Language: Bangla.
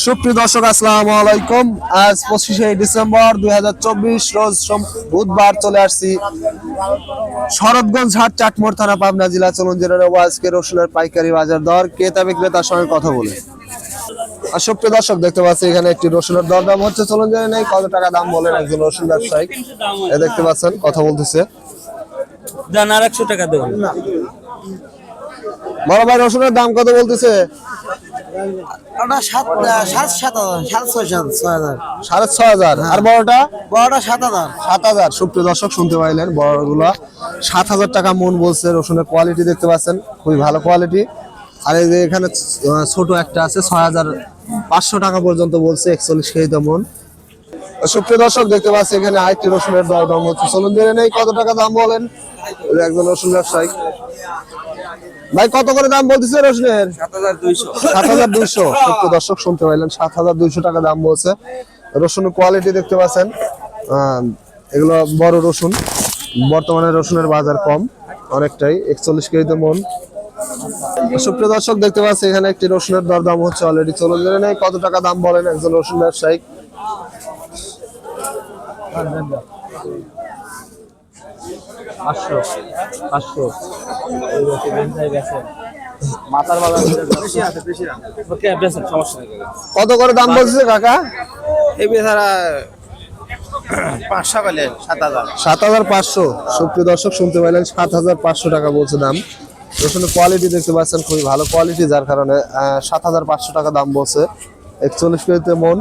সুপ্রিয় দর্শক আসসালামু আলাইকুম। আজ 25শে ডিসেম্বর 2024 রোজ বুধবার চলে আসছি শরৎগঞ্জ হাট, চাটমোড় থানা, পাবনা জেলা। চলুন জেনে নেব আজকে রসুনের পাইকারি বাজার দর, ক্রেতা বিক্রেতার সঙ্গে কথা বলে। আর সুপ্রিয় দর্শক দেখতে পাচ্ছি এখানে একটি রসুনের দরদাম হচ্ছে। চলুন জেনে নেই কত টাকা দাম বলেন একজন রসুন ব্যবসায়ী। দেখতে পাচ্ছেন কথা বলতেছে। দেন আর 100 টাকা দেবেন। বড় ভাই রসুনের দাম কত বলতেছে? ওটা 7,500 6,500। আর বড়টা? বড়টা 7,000। 7,000। সুপ্রিয় দর্শক শুনতে পাইলেন, বড়গুলা 7,000 টাকা মন বলছে। রসুনের কোয়ালিটি দেখতে পাচ্ছেন, খুবই ভালো কোয়ালিটি। আর এই যে এখানে ছোট একটা আছে 6,500 টাকা পর্যন্ত বলছে, 41 কেজি মন। সুপ্রিয় দর্শক দেখতে পাচ্ছি এখানে আরেকটি রসুনের দাম হচ্ছে। চলুন জেনে নেই কত টাকা দাম বলেন একজন রসুন ব্যবসায়ী। ভাই কত করে দাম বলতেছে রসুনের? 7,200। 7,200। সুপ্রিয় দর্শক শুনতে পাইলেন, 7,200 টাকা দাম বলছে। রসুনের কোয়ালিটি দেখতে পাচ্ছেন, এগুলো বড় রসুন। বর্তমানে রসুনের বাজার কম অনেকটাই, 41 কেজিতে মন। সুপ্রিয় দর্শক দেখতে পাচ্ছি এখানে একটি রসুনের দরদাম হচ্ছে অলরেডি। চলুন জেনে নেই কত টাকা দাম বলেন একজন রসুন ব্যবসায়ী। 500 মাথার বাজার ওকে বেশ সমস্যা নেই। কত করে দাম বলছে কাকা? এই বেচারা 500 বলে 7,000। 7,500। সুপ্রিয় দর্শক শুনতে পাইলেন, 7,500 টাকা বলছে দাম। রসুনের কোয়ালিটি দেখতে পাচ্ছেন, খুবই ভালো কোয়ালিটি, যার কারণে 7,500 টাকা দাম বলছে, 41 কেজিতে মন।